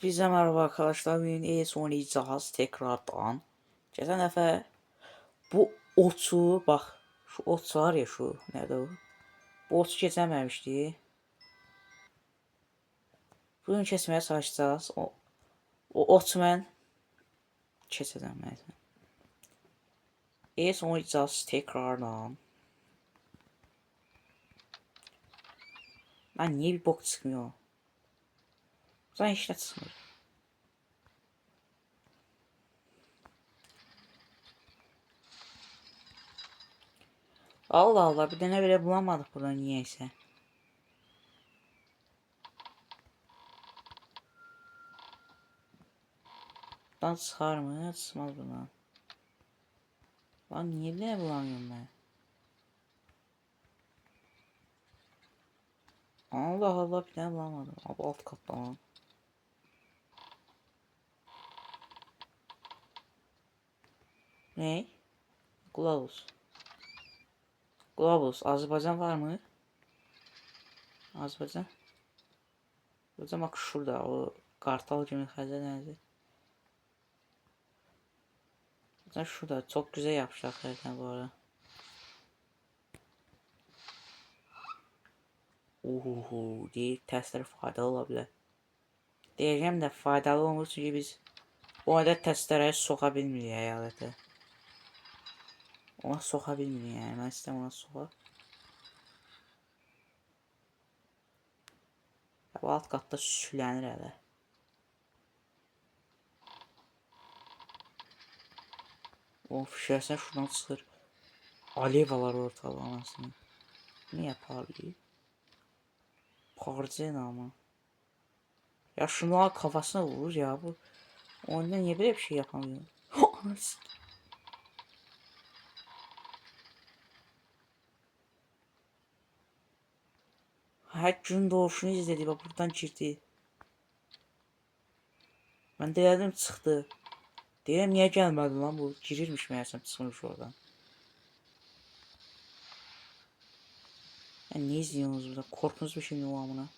Bize merhaba arkadaşlar. Bugün ES oynayacağız tekrardan. Geçen defa bu otu bak. Şu ot var ya şu. Nerede o? Bu otu geçememişti. Bugün kesmeye çalışacağız. O otu ben keseceğim. ES oynayacağız tekrardan. Lan niye bir bok çıkmıyor? Zaten hiç de çıkmıyor. Allah Allah bir tane bile bulamadık burada niyeyse. Lan çıkar mı? Çıkmaz bundan. Lan niye bile bulamıyorum ben? Allah Allah bir tane bulamadım. Abi alt katta lan. Ne? Gloves. Gloves. Azerbaycan var mı? Azerbaycan. Azerbaycan bak şurada. O kartal gibi hazır nerede? Zaten şurada. Çok güzel yapmışlar zaten bu arada. Uhu. Değil. Testler faydalı olabilir. Diyeceğim de faydalı olmuş çünkü biz bu adet testlere sokabilmiyor eyalete. Ona sokabilmiyor yani. Ben istem ona soka. Bu alt katta süslənir hələ. Of şəhərsən şuradan çıxır. Alevalar ortalığı anasını. Niye parlıyor? Parçayla ama. Ya şunlar kafasına vurur ya bu. Ondan niye böyle bir şey yapamıyor? Her gün doğuşunu izledi bak buradan girdi. Ben de dedim çıktı. Deyirəm niye gelmedi lan bu? Girirmiş meğersem çıkmış oradan. Yani ne izliyorsunuz burada? Korktunuz mu şimdi o amına?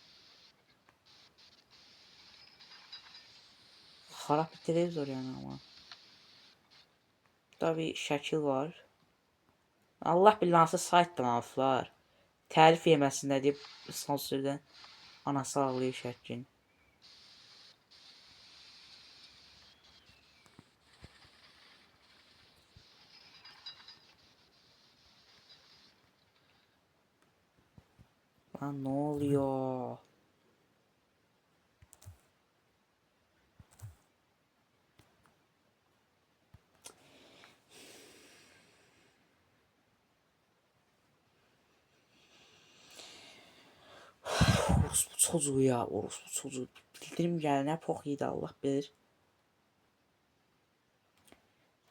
Harap bir televizor yani ama. Burada bir şəkil var. Allah billahi saytdan alıblar. Tərif yeməsinlər deyib sansürdən anası ağlayır şəklin. Lan ne oluyor? Orospu çocuğu ya, orospu çocuğu. Bildirim gelene çok iyiydi Allah bilir.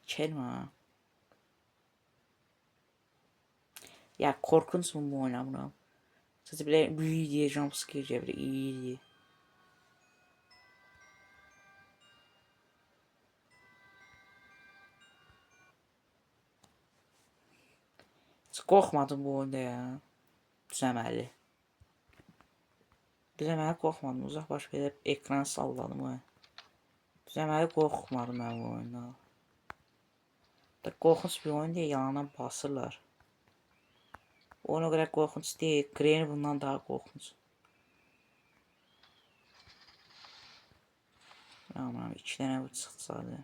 Kelme ha. Ya korkunç mu bu oynamına? Sizi bile büyü diye jumpscare diye bile iyi diye. Hiç korkmadım bu oyunda ya. Düzəməli. Düzəməli korkmadım. Uzaq baş verib ekran salladım ha. Düzəməli korkmadım ben bu oyunda. Da korkunç bir oyun diye yalana basırlar. Ona göre korkunç değil. Crane bundan daha korkunç. Aman 2 tane bu çıktı sadece.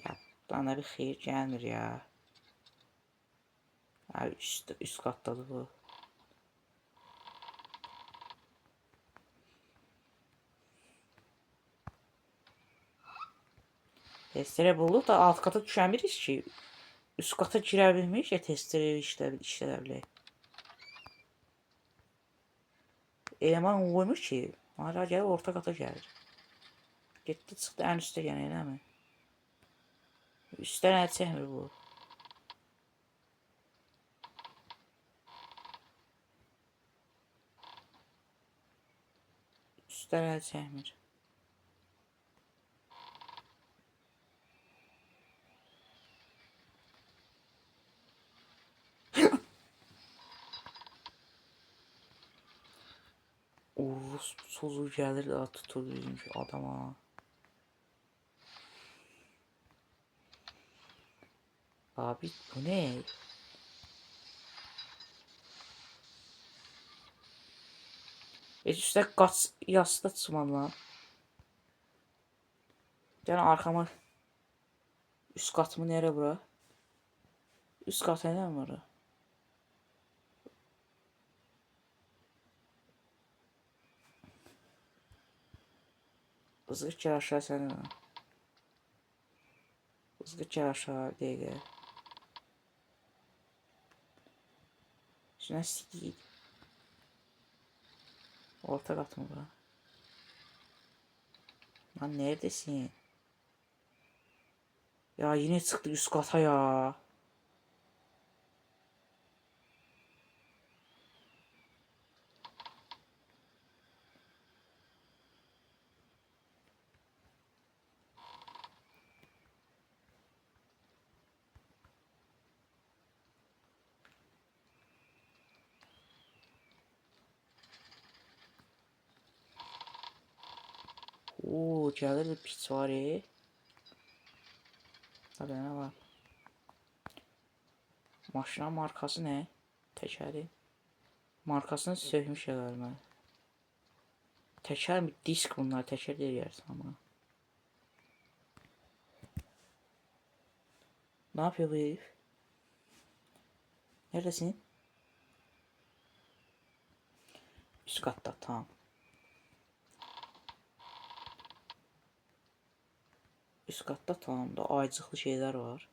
Ya bana bir xeyir gelmir ya. Abi üst kattadı bu. Testere bulduk da alt kata düşen bir iş ki. Üst kata girebilmiş ya testere işlerle. Eleman koymuş ki. Hala gelip orta kata gelir. Gitti çıktı en üstte gene değil mi? Üstten el çekmir bu. Üstten el çekmir. Urus sozu gəlir də tutur bizimki adama. Abi bu ne? Üstə qaç yasda çıxmam lan. Yəni arkama üst katımı nereye bura? Üst kat neden var? Hızlı gel aşağı sen. Hızlı gel aşağı diye gel. Şuna sikiyim. Orta kat mı bura? Lan neredesin? Ya yine çıktı üst kata ya. Oo gəlir de pis var ya. Tabii ne var? Maşının markası ne? Təkəri. Markasını sökmüş galiba. Təkər mi? Disk bunlar. Təkər deyirsən ama. Ne yapıyor bu herif? Neredesin? Üst katta tamam. Üst katta tamam da aycıklı şeyler var.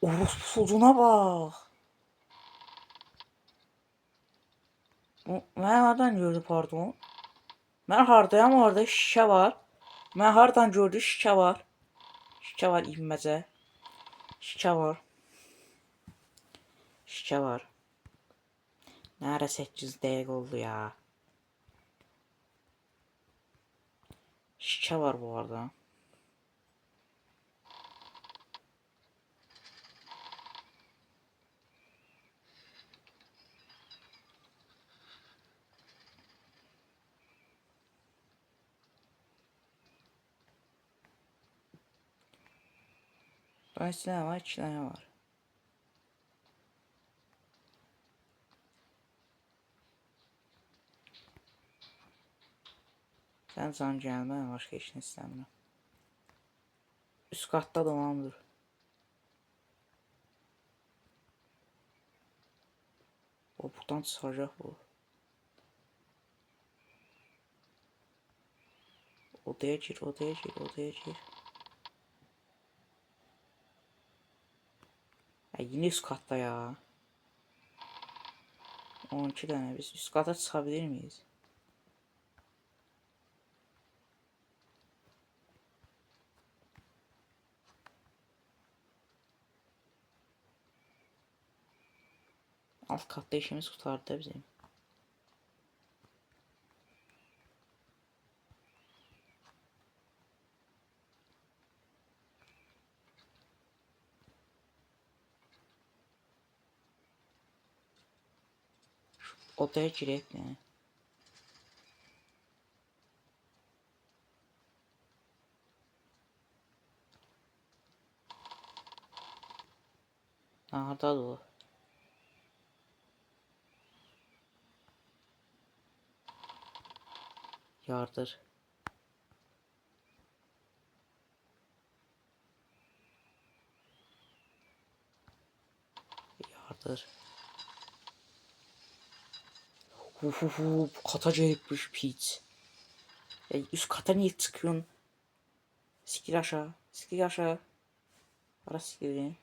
Orospucuna bak. Ben hardan gördü pardon. Ben hardayam orada şişe var. Ben hardan gördü şişe var. Şişe var inmece. Şişe var. Şişe var. Nerede 800 dəqiq oldu ya. Şişe var bu arada. Kaç tane var? 2 tane var. Sen can gelme, başka işini istemiyorum. Üst katta dolandır. O buradan çıkacak bu. Odaya gir, odaya gir, odaya gir. Ya yine üst katta ya. 12 tane biz üst kata çıkabilir miyiz? Alt katta işimiz kurtardı da bizim. Odaya girek mi? Nerede o? Yardır. Yardır. Uhuhu, kata gelipmiş piç. Üst kata niye çıkıyorsun? Sikir aşağı. Sikir aşağı. Ara sikirin.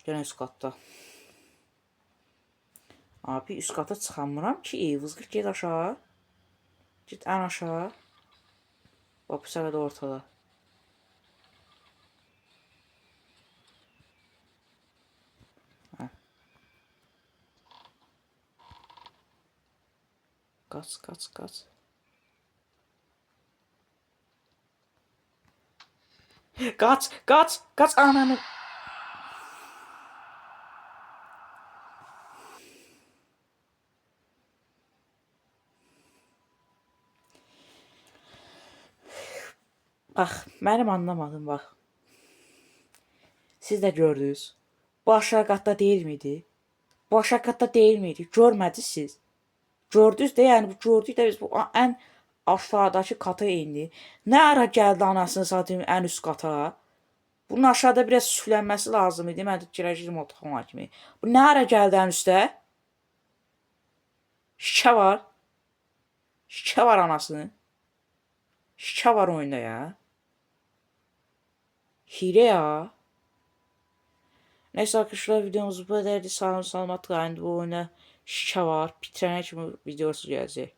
Gene üst katta. Abi üst kata çıkamıram ki. Vızgır git aşağı. Git en aşağı. Bak bu sefer de ortada. Heh. Kaç kaç kaç. Kaç kaç kaç ananı. Bak benim anlamadım bak. Siz de gördünüz. Bu aşağı katta değil miydi? Bu aşağı katta değil miydi? Görmediniz siz. Gördünüz de yani bu gördük de biz bu en aşağıdaki kata indi. Ne ara geldi anasını satayım en üst kata? Bunun aşağıda biraz süslənməsi lazım idi. Mən də girəcəyim otağıma kimi. Bu nə ara gəldi ən üstə? Şikə var. Şikə var anasını. Şikə var oyunda ya. Hile ya. Neyse arkadaşlar videomuz bu kadardı. Sağ olun, salamat qalın. Bu oyunda şikə var. Bitirənə kimi videosu gələcək.